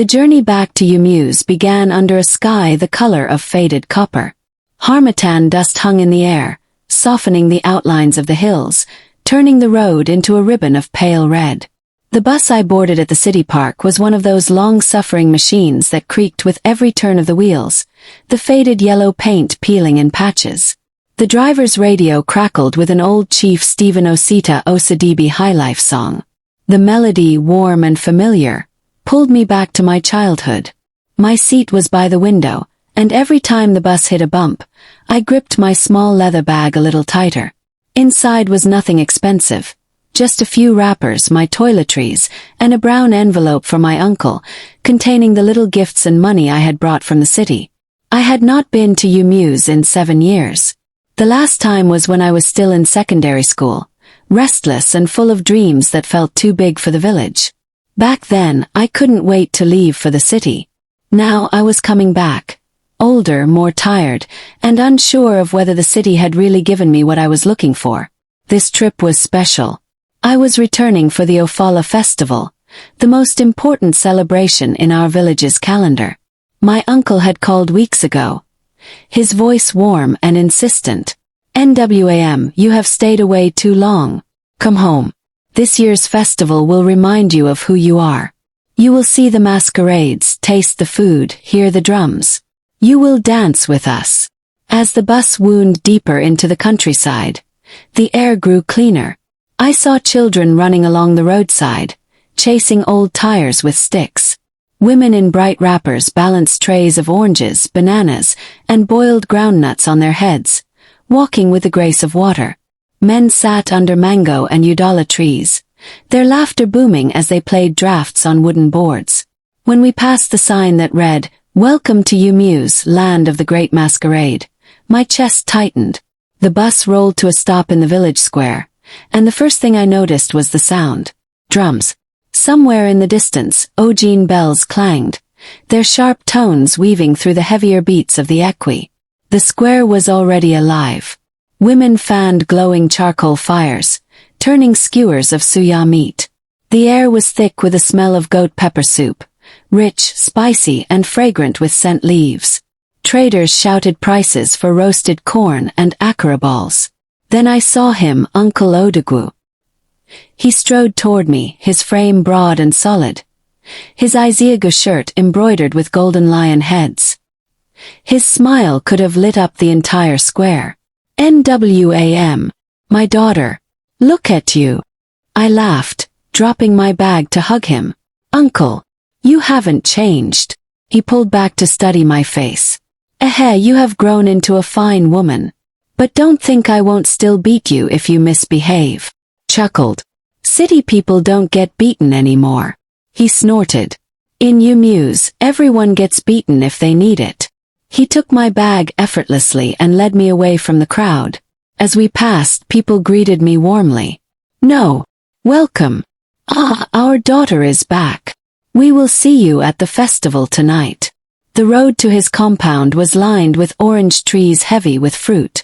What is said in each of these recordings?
The journey back to Umuse began under a sky the color of faded copper. Harmattan dust hung in the air, softening the outlines of the hills, turning the road into a ribbon of pale red. The bus I boarded at the city park was one of those long-suffering machines that creaked with every turn of the wheels, the faded yellow paint peeling in patches. The driver's radio crackled with an old Chief Stephen Osita Osadebe highlife song. The melody, warm and familiar, pulled me back to my childhood. My seat was by the window, and every time the bus hit a bump, I gripped my small leather bag a little tighter. Inside was nothing expensive, just a few wrappers, my toiletries, and a brown envelope from my uncle, containing the little gifts and money I had brought from the city. I had not been to Umuse in 7 years. The last time was when I was still in secondary school, restless and full of dreams that felt too big for the village. Back then, I couldn't wait to leave for the city. Now I was coming back, older, more tired, and unsure of whether the city had really given me what I was looking for. This trip was special. I was returning for the Ofala festival, the most important celebration in our village's calendar. My uncle had called weeks ago, his voice warm and insistent. "NWAM, you have stayed away too long. Come home. This year's festival will remind you of who you are. You will see the masquerades, taste the food, hear the drums. You will dance with us." As the bus wound deeper into the countryside, the air grew cleaner. I saw children running along the roadside, chasing old tires with sticks. Women in bright wrappers balanced trays of oranges, bananas, and boiled groundnuts on their heads, walking with the grace of water. Men sat under mango and udala trees, their laughter booming as they played drafts on wooden boards. When we passed the sign that read, "Welcome to Umuse, land of the great masquerade," my chest tightened. The bus rolled to a stop in the village square, and the first thing I noticed was the sound. Drums. Somewhere in the distance, Ojin bells clanged, their sharp tones weaving through the heavier beats of the ekwe. The square was already alive. Women fanned glowing charcoal fires, turning skewers of suya meat. The air was thick with the smell of goat pepper soup, rich, spicy, and fragrant with scent leaves. Traders shouted prices for roasted corn and akara balls. Then I saw him, Uncle Odogwu. He strode toward me, his frame broad and solid, his Iziagu shirt embroidered with golden lion heads. His smile could have lit up the entire square. "NWAM, my daughter. Look at you." I laughed, dropping my bag to hug him. "Uncle, you haven't changed." He pulled back to study my face. You have grown into a fine woman. But don't think I won't still beat you if you misbehave." Chuckled. "City people don't get beaten anymore." He snorted. "In Umuse, everyone gets beaten if they need it." He took my bag effortlessly and led me away from the crowd. As we passed, people greeted me warmly. "No. Welcome. Ah, our daughter is back. We will see you at the festival tonight." The road to his compound was lined with orange trees heavy with fruit.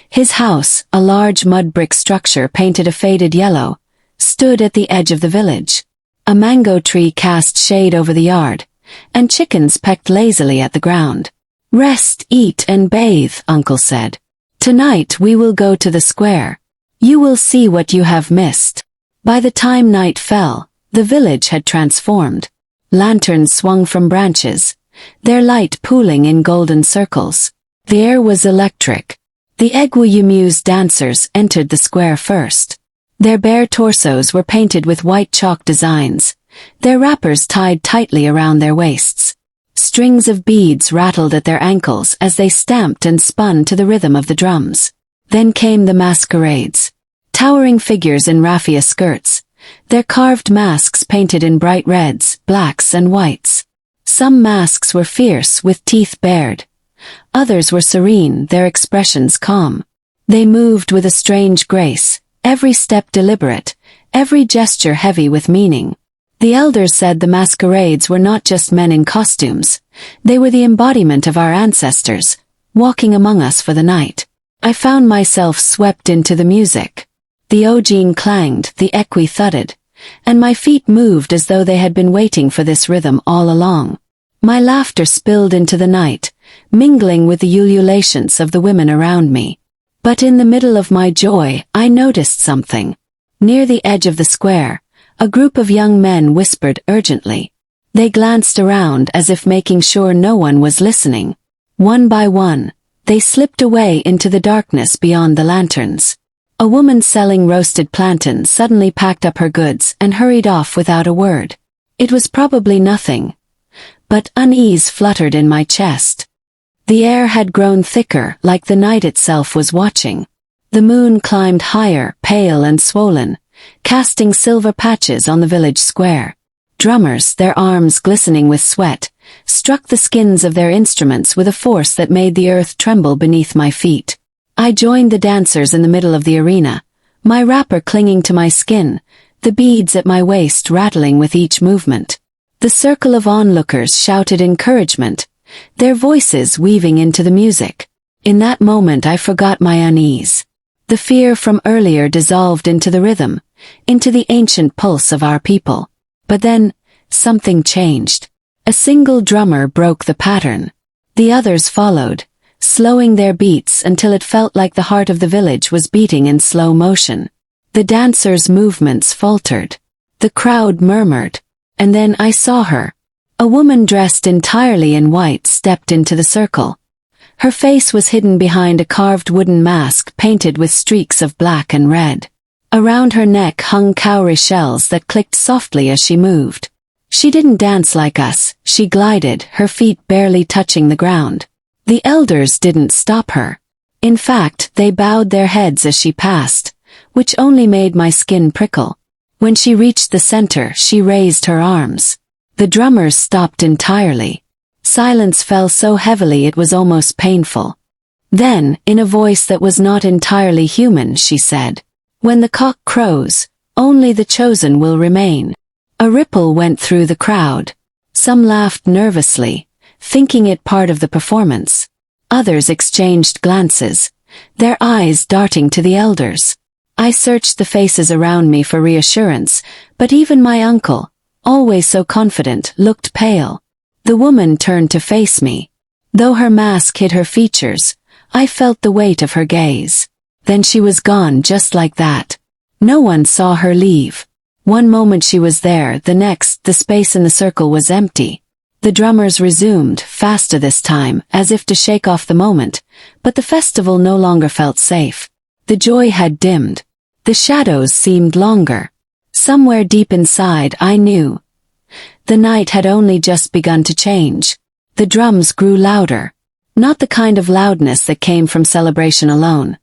His house, a large mud brick structure painted a faded yellow, stood at the edge of the village. A mango tree cast shade over the yard, and chickens pecked lazily at the ground. "Rest, eat, and bathe," Uncle said. "Tonight we will go to the square. You will see what you have missed." By the time night fell, the village had transformed. Lanterns swung from branches, their light pooling in golden circles. The air was electric. The Egwu Umuse dancers entered the square first. Their bare torsos were painted with white chalk designs, their wrappers tied tightly around their waists. Strings of beads rattled at their ankles as they stamped and spun to the rhythm of the drums. Then came the masquerades. Towering figures in raffia skirts, their carved masks painted in bright reds, blacks and whites. Some masks were fierce, with teeth bared. Others were serene, their expressions calm. They moved with a strange grace, every step deliberate, every gesture heavy with meaning. The elders said the masquerades were not just men in costumes, they were the embodiment of our ancestors, walking among us for the night. I found myself swept into the music. The ojin clanged, the ekwe thudded, and my feet moved as though they had been waiting for this rhythm all along. My laughter spilled into the night, mingling with the ululations of the women around me. But in the middle of my joy, I noticed something. Near the edge of the square, a group of young men whispered urgently. They glanced around as if making sure no one was listening. One by one, they slipped away into the darkness beyond the lanterns. A woman selling roasted plantains suddenly packed up her goods and hurried off without a word. It was probably nothing, but unease fluttered in my chest. The air had grown thicker, like the night itself was watching. The moon climbed higher, pale and swollen, casting silver patches on the village square. Drummers, their arms glistening with sweat, struck the skins of their instruments with a force that made the earth tremble beneath my feet. I joined the dancers in the middle of the arena, my wrapper clinging to my skin, the beads at my waist rattling with each movement. The circle of onlookers shouted encouragement, their voices weaving into the music. In that moment I forgot my unease. The fear from earlier dissolved into the rhythm, into the ancient pulse of our people. But then, something changed. A single drummer broke the pattern. The others followed, slowing their beats until it felt like the heart of the village was beating in slow motion. The dancers' movements faltered. The crowd murmured. And then I saw her. A woman dressed entirely in white stepped into the circle. Her face was hidden behind a carved wooden mask painted with streaks of black and red. Around her neck hung cowrie shells that clicked softly as she moved. She didn't dance like us, she glided, her feet barely touching the ground. The elders didn't stop her. In fact, they bowed their heads as she passed, which only made my skin prickle. When she reached the center, she raised her arms. The drummers stopped entirely. Silence fell so heavily it was almost painful. Then, in a voice that was not entirely human, she said, "When the cock crows, only the chosen will remain." A ripple went through the crowd. Some laughed nervously, thinking it part of the performance. Others exchanged glances, their eyes darting to the elders. I searched the faces around me for reassurance, but even my uncle, always so confident, looked pale. The woman turned to face me. Though her mask hid her features, I felt the weight of her gaze. Then she was gone just like that. No one saw her leave. One moment she was there, the next, the space in the circle was empty. The drummers resumed, faster this time, as if to shake off the moment, but the festival no longer felt safe. The joy had dimmed. The shadows seemed longer. Somewhere deep inside I knew. The night had only just begun to change. The drums grew louder. Not the kind of loudness that came from celebration alone.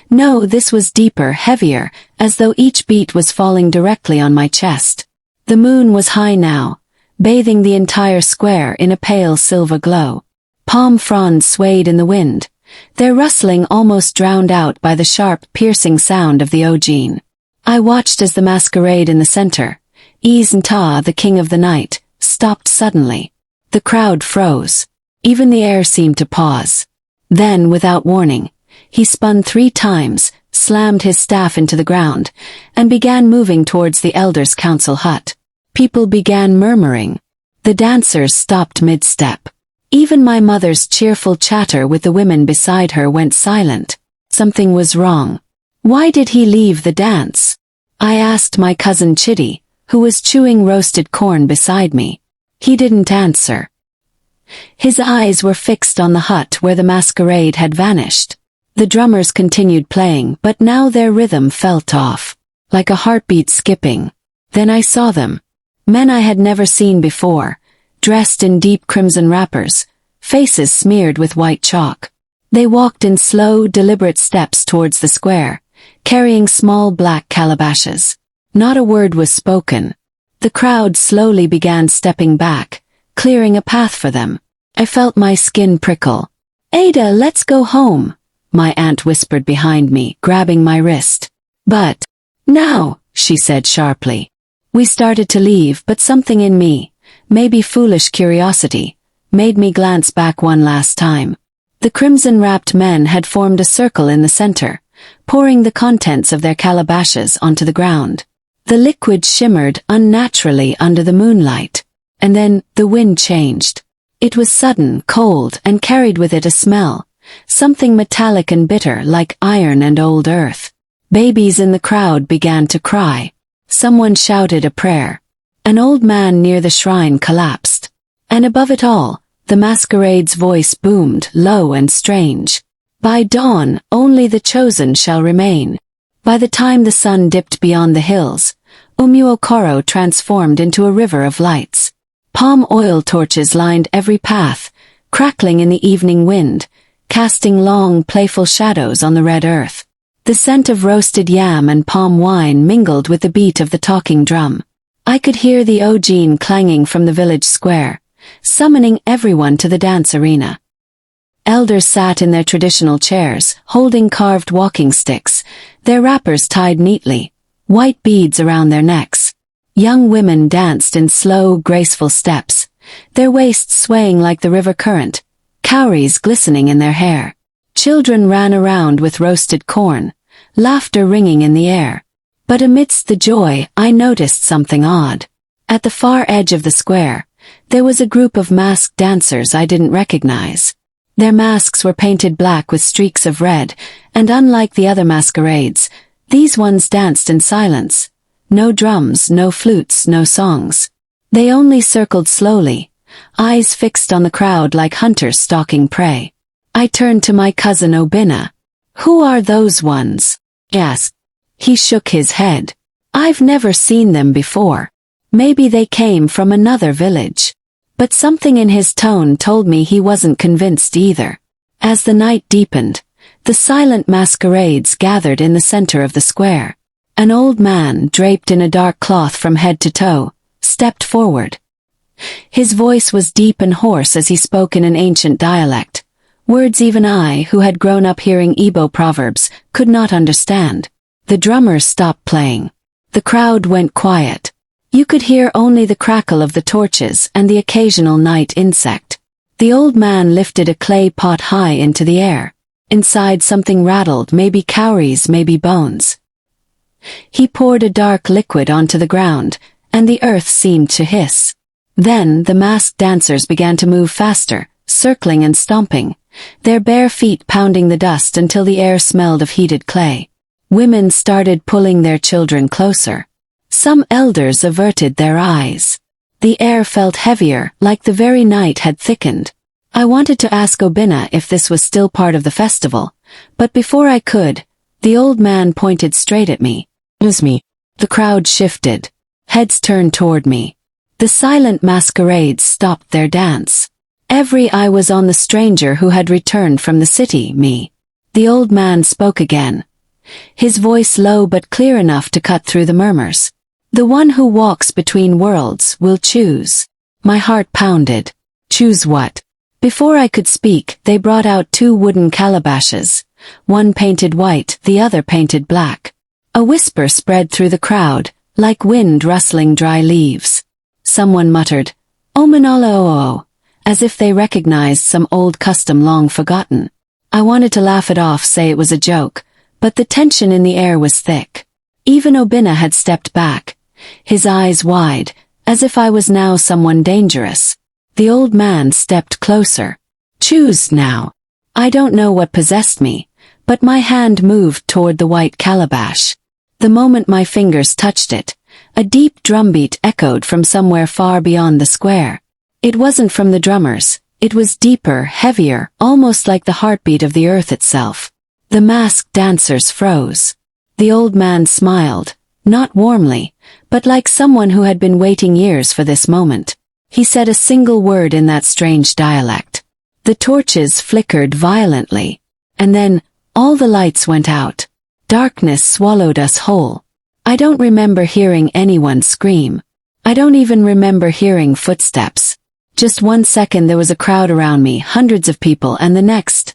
No, this was deeper, heavier, as though each beat was falling directly on my chest. The moon was high now, bathing the entire square in a pale silver glow. Palm fronds swayed in the wind, their rustling almost drowned out by the sharp, piercing sound of the ojeen. I watched as the masquerade in the center, Isnta, the king of the night, stopped suddenly. The crowd froze. Even the air seemed to pause. Then, without warning, he spun 3 times, slammed his staff into the ground, and began moving towards the elders' council hut. People began murmuring. The dancers stopped mid-step. Even my mother's cheerful chatter with the women beside her went silent. Something was wrong. Why did he leave the dance? I asked my cousin Chitty, who was chewing roasted corn beside me. He didn't answer. His eyes were fixed on the hut where the masquerade had vanished. The drummers continued playing, but now their rhythm felt off, like a heartbeat skipping. Then I saw them. Men I had never seen before, dressed in deep crimson wrappers, faces smeared with white chalk. They walked in slow, deliberate steps towards the square, carrying small black calabashes. Not a word was spoken. The crowd slowly began stepping back, clearing a path for them. I felt my skin prickle. "Ada, let's go home," my aunt whispered behind me, grabbing my wrist. "But now," she said sharply. We started to leave, but something in me, maybe foolish curiosity, made me glance back one last time. The crimson-wrapped men had formed a circle in the center, pouring the contents of their calabashes onto the ground. The liquid shimmered unnaturally under the moonlight. And then, the wind changed. It was sudden, cold, and carried with it a smell. Something metallic and bitter like iron and old earth. Babies in the crowd began to cry. Someone shouted a prayer. An old man near the shrine collapsed. And above it all, the masquerade's voice boomed, low and strange. By dawn, only the chosen shall remain. By the time the sun dipped beyond the hills, Umuokoro transformed into a river of lights. Palm oil torches lined every path, crackling in the evening wind, casting long, playful shadows on the red earth. The scent of roasted yam and palm wine mingled with the beat of the talking drum. I could hear the ojin clanging from the village square, summoning everyone to the dance arena. Elders sat in their traditional chairs, holding carved walking sticks, their wrappers tied neatly, white beads around their necks. Young women danced in slow, graceful steps, their waists swaying like the river current, cowries glistening in their hair. Children ran around with roasted corn, laughter ringing in the air. But amidst the joy, I noticed something odd. At the far edge of the square, there was a group of masked dancers I didn't recognize. Their masks were painted black with streaks of red, and unlike the other masquerades, these ones danced in silence. No drums, no flutes, no songs. They only circled slowly, eyes fixed on the crowd like hunters stalking prey. I turned to my cousin Obina. "Who are those ones?" I asked. He shook his head. "I've never seen them before. Maybe they came from another village." But something in his tone told me he wasn't convinced either. As the night deepened, the silent masquerades gathered in the center of the square. An old man, draped in a dark cloth from head to toe, stepped forward. His voice was deep and hoarse as he spoke in an ancient dialect, words even I, who had grown up hearing Igbo proverbs, could not understand. The drummers stopped playing. The crowd went quiet. You could hear only the crackle of the torches and the occasional night insect. The old man lifted a clay pot high into the air. Inside something rattled, maybe cowries, maybe bones. He poured a dark liquid onto the ground, and the earth seemed to hiss. Then the masked dancers began to move faster, circling and stomping, their bare feet pounding the dust until the air smelled of heated clay. Women started pulling their children closer. Some elders averted their eyes. The air felt heavier, like the very night had thickened. I wanted to ask Obina if this was still part of the festival, but before I could, the old man pointed straight at me. "It was me." The crowd shifted. Heads turned toward me. The silent masquerades stopped their dance. Every eye was on the stranger who had returned from the city, me. The old man spoke again. His voice low but clear enough to cut through the murmurs. "The one who walks between worlds will choose." My heart pounded. Choose what? Before I could speak, they brought out 2 wooden calabashes, one painted white, the other painted black. A whisper spread through the crowd, like wind rustling dry leaves. Someone muttered, "Omanala," as if they recognized some old custom long forgotten. I wanted to laugh it off, say it was a joke, but the tension in the air was thick. Even Obina had stepped back, his eyes wide, as if I was now someone dangerous. The old man stepped closer. "Choose now." I don't know what possessed me, but my hand moved toward the white calabash. The moment my fingers touched it, a deep drumbeat echoed from somewhere far beyond the square. It wasn't from the drummers, it was deeper, heavier, almost like the heartbeat of the earth itself. The masked dancers froze. The old man smiled, not warmly, but like someone who had been waiting years for this moment. He said a single word in that strange dialect. The torches flickered violently, and then, all the lights went out. Darkness swallowed us whole. I don't remember hearing anyone scream. I don't even remember hearing footsteps. Just 1 second there was a crowd around me, hundreds of people, and the next,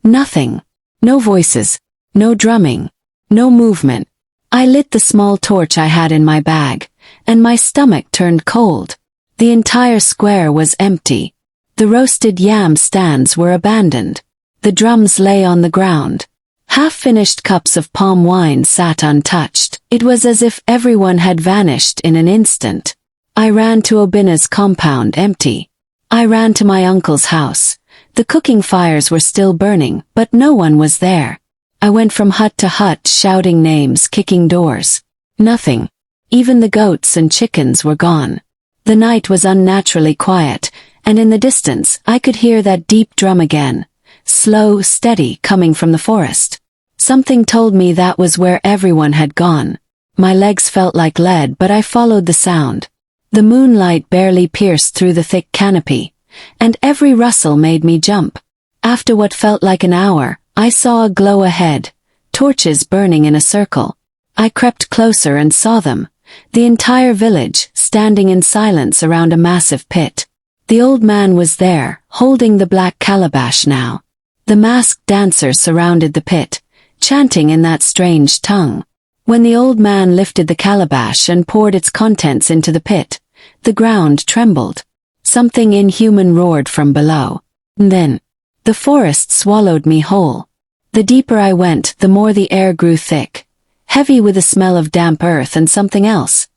nothing. No voices, no drumming, no movement. I lit the small torch I had in my bag, and my stomach turned cold. The entire square was empty. The roasted yam stands were abandoned. The drums lay on the ground. Half-finished cups of palm wine sat untouched. It was as if everyone had vanished in an instant. I ran to Obina's compound, empty. I ran to my uncle's house. The cooking fires were still burning, but no one was there. I went from hut to hut, shouting names, kicking doors. Nothing. Even the goats and chickens were gone. The night was unnaturally quiet, and in the distance I could hear that deep drum again, slow, steady, coming from the forest. Something told me that was where everyone had gone. My legs felt like lead, but I followed the sound. The moonlight barely pierced through the thick canopy, and every rustle made me jump. After what felt like an hour, I saw a glow ahead, torches burning in a circle. I crept closer and saw them, the entire village, standing in silence around a massive pit. The old man was there, holding the black calabash now. The masked dancers surrounded the pit, chanting in that strange tongue. When the old man lifted the calabash and poured its contents into the pit, the ground trembled. Something inhuman roared from below. Then, the forest swallowed me whole. The deeper I went, the more the air grew thick, heavy with the smell of damp earth and something else.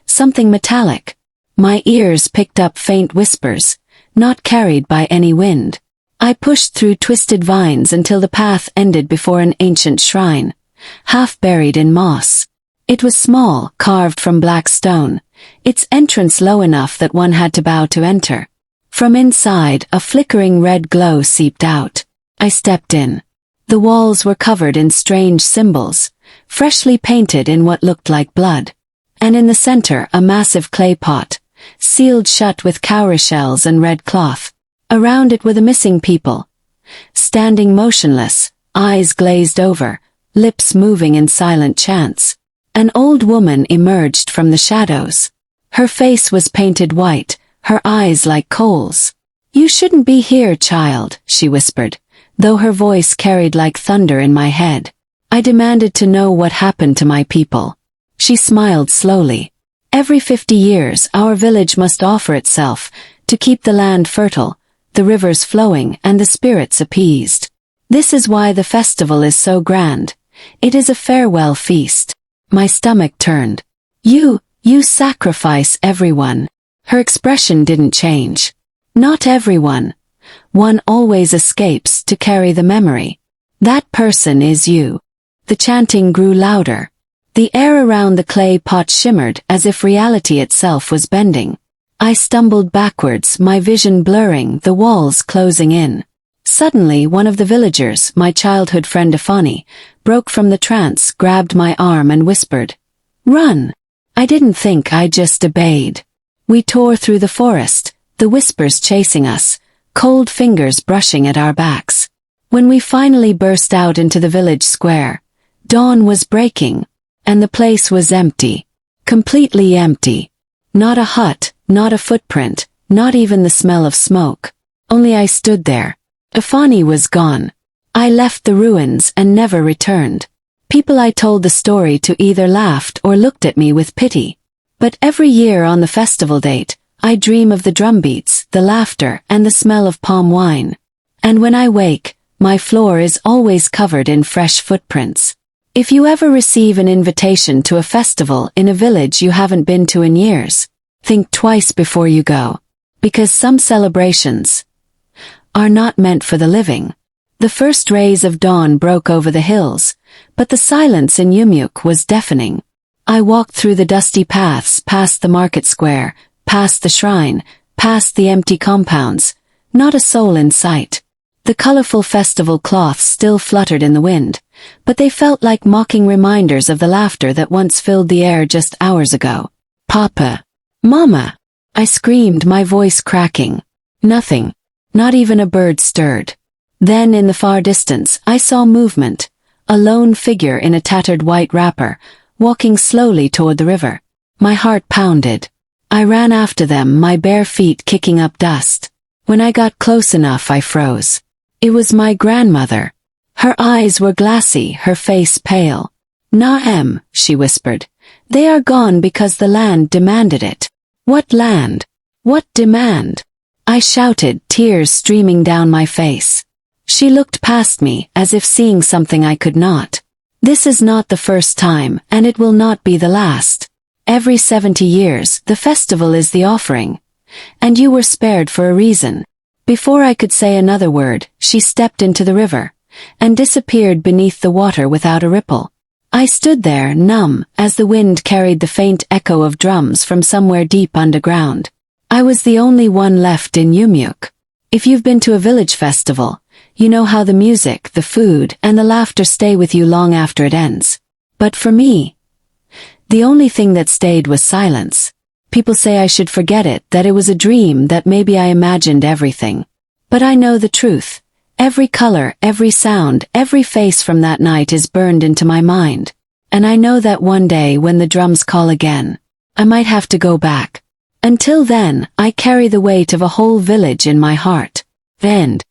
Something metallic. My ears picked up faint whispers, not carried by any wind. I pushed through twisted vines until the path ended before an ancient shrine, half buried in moss. It was small, carved from black stone, its entrance low enough that one had to bow to enter. From inside, a flickering red glow seeped out. I stepped in. The walls were covered in strange symbols, freshly painted in what looked like blood. And in the center, a massive clay pot, sealed shut with cowrie shells and red cloth. Around it were the missing people, standing motionless, eyes glazed over, lips moving in silent chants. An old woman emerged from the shadows. Her face was painted white, her eyes like coals. "You shouldn't be here, child," she whispered, though her voice carried like thunder in my head. I demanded to know what happened to my people. She smiled slowly. "Every 50 years our village must offer itself, to keep the land fertile, the rivers flowing and the spirits appeased. This is why the festival is so grand. It is a farewell feast." My stomach turned. You sacrifice everyone." Her expression didn't change. "Not everyone. One always escapes to carry the memory. That person is you." The chanting grew louder. The air around the clay pot shimmered as if reality itself was bending. I stumbled backwards, my vision blurring, the walls closing in. Suddenly one of the villagers, my childhood friend Afani, broke from the trance, grabbed my arm and whispered, "Run!" I didn't think, I just obeyed. We tore through the forest, the whispers chasing us, cold fingers brushing at our backs. When we finally burst out into the village square, dawn was breaking, and the place was empty. Completely empty. Not a hut, not a footprint, not even the smell of smoke. Only I stood there. Afani was gone. I left the ruins and never returned. People I told the story to either laughed or looked at me with pity. But every year on the festival date, I dream of the drumbeats, the laughter, and the smell of palm wine. And when I wake, my floor is always covered in fresh footprints. If you ever receive an invitation to a festival in a village you haven't been to in years, think twice before you go. Because some celebrations are not meant for the living. The first rays of dawn broke over the hills, but the silence in Yumyuk was deafening. I walked through the dusty paths, past the market square, past the shrine, past the empty compounds, not a soul in sight. The colorful festival cloths still fluttered in the wind, but they felt like mocking reminders of the laughter that once filled the air just hours ago. "Papa! Mama!" I screamed, my voice cracking. Nothing. Not even a bird stirred. Then in the far distance I saw movement, a lone figure in a tattered white wrapper, walking slowly toward the river. My heart pounded. I ran after them, my bare feet kicking up dust. When I got close enough I froze. It was my grandmother. Her eyes were glassy, her face pale. "Naem," she whispered. "They are gone because the land demanded it." "What land? What demand?" I shouted, tears streaming down my face. She looked past me, as if seeing something I could not. This is not the first time, and it will not be the last. Every 70 years, the festival is the offering. And you were spared for a reason. Before I could say another word, she stepped into the river, and disappeared beneath the water without a ripple. I stood there, numb, as the wind carried the faint echo of drums from somewhere deep underground. I was the only one left in Umyuk. If you've been to a village festival, you know how the music, the food, and the laughter stay with you long after it ends. But for me, the only thing that stayed was silence. People say I should forget it, that it was a dream, that maybe I imagined everything. But I know the truth. Every color, every sound, every face from that night is burned into my mind. And I know that one day when the drums call again, I might have to go back. Until then, I carry the weight of a whole village in my heart. End.